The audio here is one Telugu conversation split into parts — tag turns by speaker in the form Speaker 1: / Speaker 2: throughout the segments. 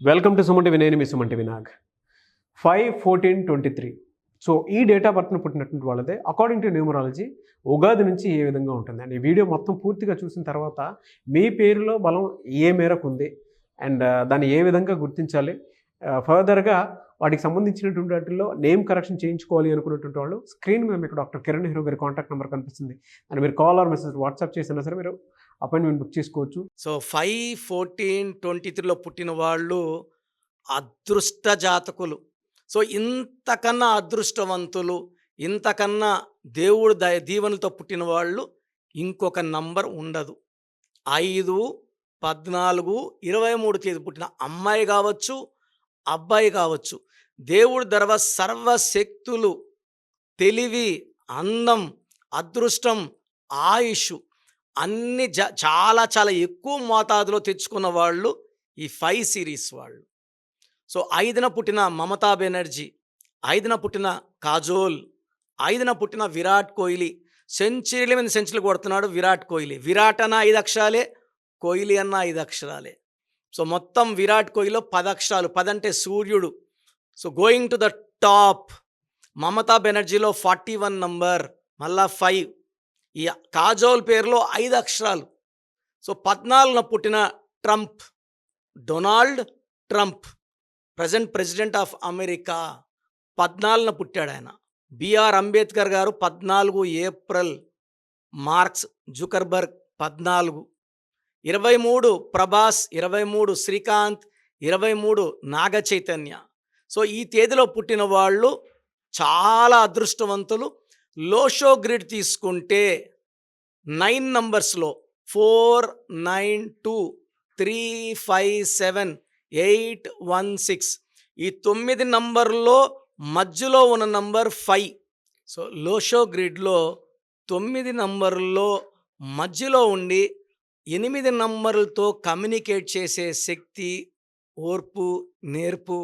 Speaker 1: Welcome to Suman TV. నేను మీ సుమన్ టీవీ నాగ్. 5/14/23. సో ఈ డేట్ ఆఫ్ బర్త్ను పుట్టినటువంటి వాళ్ళదే అకార్డింగ్ టు న్యూమరాలజీ ఉగాది నుంచి ఏ విధంగా ఉంటుంది అండ్ ఈ వీడియో మొత్తం పూర్తిగా చూసిన తర్వాత మీ పేరులో బలం ఏ మేరకు ఉంది అండ్ దాన్ని ఏ విధంగా గుర్తించాలి, ఫర్దర్గా వాటికి సంబంధించినటువంటి వాటిల్లో నేమ్ కరెక్షన్ చేయించుకోవాలి అనుకున్నటువంటి వాళ్ళు స్క్రీన్ మీద మీకు డాక్టర్ కిరణ్ నెహ్రూ గారి కాంటాక్ట్ నెంబర్ కనిపిస్తుంది అండ్ మీరు కాల్ ఆర్ మెసేజ్ వాట్సాప్ చేసినా సరే మీరు అపాయింట్మెంట్ బుక్ చేసుకోవచ్చు.
Speaker 2: సో 5/14/23లో పుట్టిన వాళ్ళు అదృష్ట జాతకులు. సో ఇంతకన్నా అదృష్టవంతులు, ఇంతకన్నా దేవుడు దీవెనలతో పుట్టిన వాళ్ళు ఇంకొక నంబర్ ఉండదు. 5, 14, 23 తేదీ పుట్టిన అమ్మాయి కావచ్చు, అబ్బాయి కావచ్చు, దేవుడి దర్వ సర్వశక్తులు, తెలివి, అందం, అదృష్టం, ఆయుష్ అన్ని చాలా చాలా ఎక్కువ మోతాదులో తెచ్చుకున్న వాళ్ళు ఈ 5 సిరీస్ వాళ్ళు. సో 5న పుట్టిన మమతా బెనర్జీ, 5న పుట్టిన కాజోల్, 5న పుట్టిన విరాట్ కోహ్లీ. సెంచరీల మీద సెంచరీలు కొడుతున్నాడు విరాట్ కోహ్లీ. విరాట్ అన్న 5 అక్షరాలే, కోహ్లీ అన్న 5 అక్షరాలే. సో మొత్తం విరాట్ కోహ్లీలో 10 అక్షరాలు. 10 అంటే సూర్యుడు. So going to the top. Mamata బెనర్జీలో 41 నంబర్, మళ్ళా 5. ఈ కాజోల్ పేరులో 5 అక్షరాలు. సో 14న పుట్టిన Trump, Donald Trump, present president of America. 14న పుట్టాడు ఆయన. బిఆర్ అంబేద్కర్ గారు 14 April. Marks Zuckerberg 14. 23 Prabhas, 23 Srikanth, 23 Naga Chaitanya. So ఈ తేదీలో పుట్టిన వాళ్ళు చాలా అదృష్టవంతులు. లోషో గ్రిడ్ తీసుకుంటే 9 నంబర్స్లో 4, 9, 2, 3, 5, 7, 8, 1, 6 ఈ 9 నంబర్లో మధ్యలో ఉన్న నంబర్ 5. సో లోషో గ్రిడ్లో 9 నంబర్లో మధ్యలో ఉండి 8 నంబర్లతో కమ్యూనికేట్ చేసే శక్తి, ఓర్పు, నేర్పు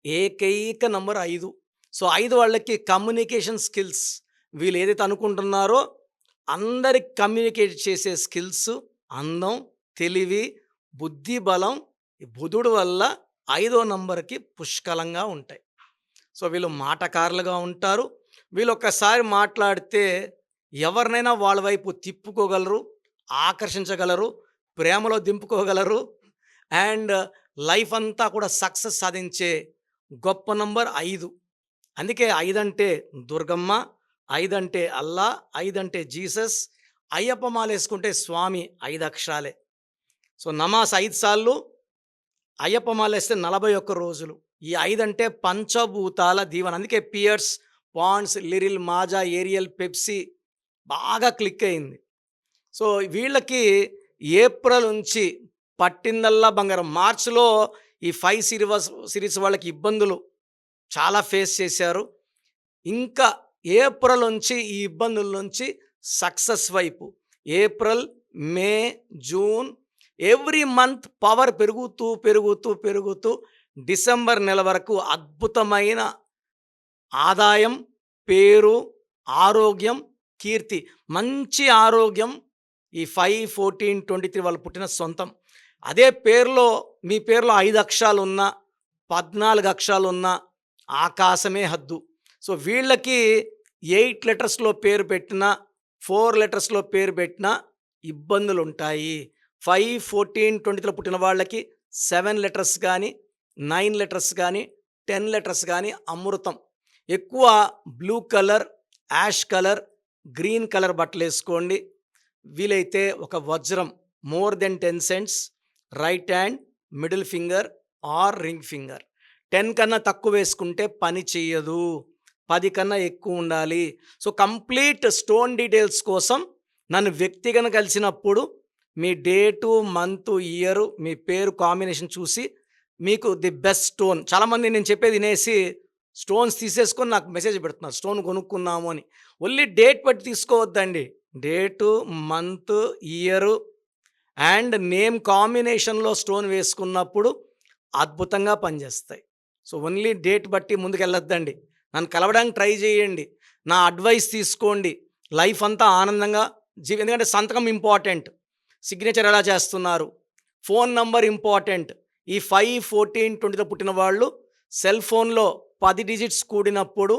Speaker 2: ఏకైక నంబర్ 5. సో 5 వాళ్ళకి కమ్యూనికేషన్ స్కిల్స్, వీళ్ళు ఏదైతే అనుకుంటున్నారో అందరికి కమ్యూనికేట్ చేసే స్కిల్స్, అందం, తెలివి, బుద్ధి బలం ఈ బుధుడు వల్ల 5వ నంబర్కి పుష్కలంగా ఉంటాయి. సో వీళ్ళు మాటకారులుగా ఉంటారు. వీళ్ళు ఒక్కసారి మాట్లాడితే ఎవరినైనా వాళ్ళ వైపు తిప్పుకోగలరు, ఆకర్షించగలరు, ప్రేమలో దింపుకోగలరు అండ్ లైఫ్ అంతా కూడా సక్సెస్ సాధించే గొప్ప నంబర్ 5. అందుకే 5 అంటే దుర్గమ్మ, 5 అంటే అల్లా, 5 అంటే జీసస్. అయ్యప్ప మాల వేసుకుంటే స్వామి 5 అక్షరాలే. సో నమాజ్ 5 సార్లు, అయ్యప్ప మాల వేస్తే 41 రోజులు. ఈ 5 అంటే పంచభూతాల దీవెన. అందుకే Pears, Pond's, Liril, Maaza, Ariel, Pepsi బాగా క్లిక్ అయింది. సో వీళ్ళకి ఏప్రిల్ నుంచి పట్టిందల్లా బంగారం. మార్చిలో ఈ 5 సిరీస్ వాళ్ళకి ఇబ్బందులు చాలా ఫేస్ చేశారు. ఇంకా ఏప్రిల్ నుంచి ఈ ఇబ్బందుల నుంచి సక్సెస్ వైపు, ఏప్రిల్, మే, జూన్ ఎవ్రీ మంత్ పవర్ పెరుగుతూ పెరుగుతూ పెరుగుతూ డిసెంబర్ నెల వరకు అద్భుతమైన ఆదాయం, పేరు, ఆరోగ్యం, కీర్తి. మంచి ఆరోగ్యం ఈ 5/14/23 వాళ్ళు పుట్టిన సొంతం. అదే పేరులో మీ పేరులో 5 అక్షరాలు ఉన్నా, 14 అక్షరాలు ఉన్నా ఆకాశమే హద్దు. సో వీళ్ళకి 8 లెటర్స్లో పేరు పెట్టినా, 4 లెటర్స్లో పేరు పెట్టినా ఇబ్బందులు ఉంటాయి. 5/14/23లో పుట్టిన వాళ్ళకి 7 లెటర్స్ కానీ, 9 లెటర్స్ కానీ, 10 లెటర్స్ కానీ అమృతం. ఎక్కువ blue colour, ash colour, green colour బట్టలు వేసుకోండి. వీలైతే ఒక వజ్రం more than 10 cents right hand, middle finger or ring finger. 10 కన్నా తక్కువ వేసుకుంటే పని చెయ్యదు, 10 కన్నా ఎక్కువ ఉండాలి. సో కంప్లీట్ స్టోన్ డీటెయిల్స్ కోసం నన్ను వ్యక్తిగతంగా కలిసినప్పుడు మీ డేటు, మంత్, ఇయర్, మీ పేరు కాంబినేషన్ చూసి మీకు ది బెస్ట్ స్టోన్. చాలామంది నేను చెప్పేది వినేసి స్టోన్స్ తీసేసుకొని నాకు మెసేజ్ పెడుతున్నారు స్టోన్ కొనుక్కున్నాము అని. ఓన్లీ డేట్ బట్టి తీసుకోవద్దండి. Date, month, year and name కాంబినేషన్లో స్టోన్ వేసుకున్నప్పుడు అద్భుతంగా పనిచేస్తాయి. సో ఓన్లీ డేట్ బట్టి ముందుకు వెళ్ళొద్దండి. నన్ను కలవడానికి ట్రై చేయండి, నా అడ్వైస్ తీసుకోండి. లైఫ్ అంతా ఆనందంగా ఎందుకంటే సంతకం ఇంపార్టెంట్, సిగ్నేచర్ ఎలా చేస్తున్నారు, ఫోన్ నంబర్ ఇంపార్టెంట్, ఈ 5, 14, 20లో పుట్టిన వాళ్ళు సెల్ ఫోన్లో 10 డిజిట్స్ కూడినప్పుడు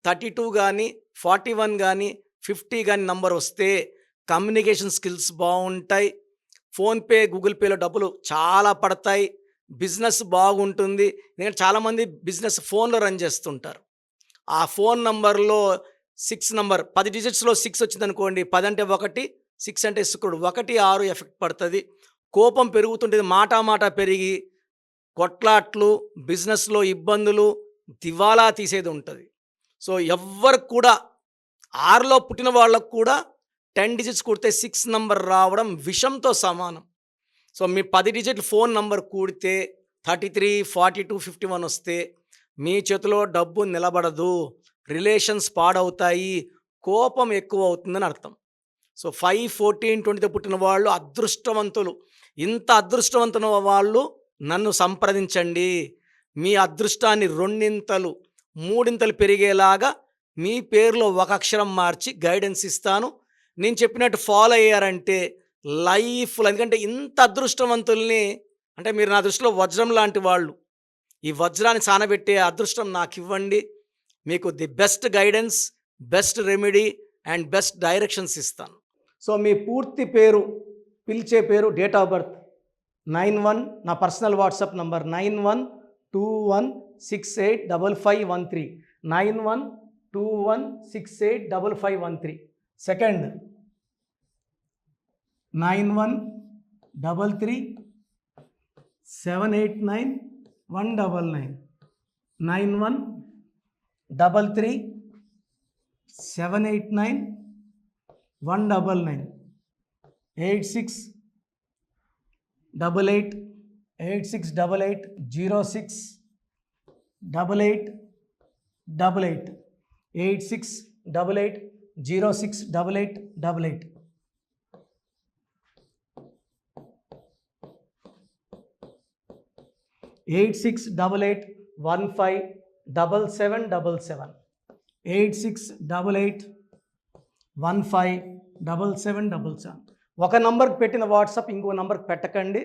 Speaker 2: 32 కానీ 41 కానీ 50 కానీ నంబర్ వస్తే కమ్యూనికేషన్ స్కిల్స్ బాగుంటాయి. ఫోన్పే, గూగుల్ పేలో డబ్బులు చాలా పడతాయి. బిజినెస్ బాగుంటుంది. ఎందుకంటే చాలామంది బిజినెస్ ఫోన్లో రన్ చేస్తుంటారు. ఆ ఫోన్ నంబర్లో 6 నంబర్ 10 డిజిట్స్లో 6 వచ్చిందనుకోండి, 10 అంటే 1, 6 అంటే శుక్రుడు, 1, 6 ఎఫెక్ట్ పడుతుంది. కోపం పెరుగుతుంటుంది. మాట పెరిగి కొట్లాట్లు, బిజినెస్లో ఇబ్బందులు, దివాలా తీసేది ఉంటుంది. సో ఎవ్వరు కూడా 6లో పుట్టిన వాళ్ళకు కూడా 10 డిజిట్స్ కూడితే 6 నంబర్ రావడం విషంతో సమానం. సో మీ 10 డిజిట్ ఫోన్ నంబర్ కూడితే 33, 42, 51 వస్తే మీ చేతిలో డబ్బు నిలబడదు, రిలేషన్స్ పాడవుతాయి, కోపం ఎక్కువ అవుతుందని అర్థం. సో 5, 14, 20తో పుట్టిన వాళ్ళు అదృష్టవంతులు. ఇంత అదృష్టవంతుల వాళ్ళు నన్ను సంప్రదించండి. మీ అదృష్టాన్ని 2 3 పెరిగేలాగా మీ పేరులో ఒక అక్షరం మార్చి గైడెన్స్ ఇస్తాను. నేను చెప్పినట్టు ఫాలో అయ్యారంటే లైఫ్లో, ఎందుకంటే ఇంత అదృష్టవంతుల్ని, అంటే మీరు నా దృష్టిలో వజ్రం లాంటి వాళ్ళు. ఈ వజ్రాన్ని సానబెట్టే అదృష్టం నాకు ఇవ్వండి. మీకు the best guidance, best remedy and best directions ఇస్తాను.
Speaker 3: సో మీ పూర్తి పేరు, పిలిచే పేరు, డేట్ ఆఫ్ బర్త్ 91, నా పర్సనల్ వాట్సాప్ నంబర్ 9121685513, 9121685513. సెకండ్ 9133789199, 9133789199, 868886880688, 8688068888. 8688157777, 8688157777. ఒక నంబర్కి పెట్టిన వాట్సాప్ ఇంకో నంబర్కి పెట్టకండి.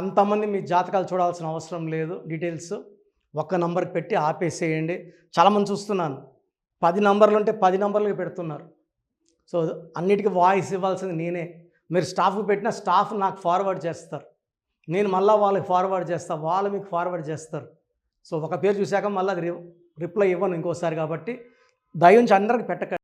Speaker 3: అంతమంది మీ జాతకాలు చూడాల్సిన అవసరం లేదు. డీటెయిల్స్ ఒక్క నంబర్కి పెట్టి ఆపేసేయండి. చాలామంది చూస్తున్నాను 10 నంబర్లు ఉంటే 10 నంబర్లకి పెడుతున్నారు. సో అన్నిటికీ వాయిస్ ఇవ్వాల్సింది నేనే. మీరు స్టాఫ్కి పెట్టిన స్టాఫ్ నాకు ఫార్వర్డ్ చేస్తారు, నేను మళ్ళీ వాళ్ళకి ఫార్వర్డ్ చేస్తాను, వాళ్ళు మీకు ఫార్వర్డ్ చేస్తారు. సో ఒక పేరు చూశాక మళ్ళీ అది రిప్లై ఇవ్వను ఇంకోసారి. కాబట్టి దయించి అందరికి పెట్టకండి.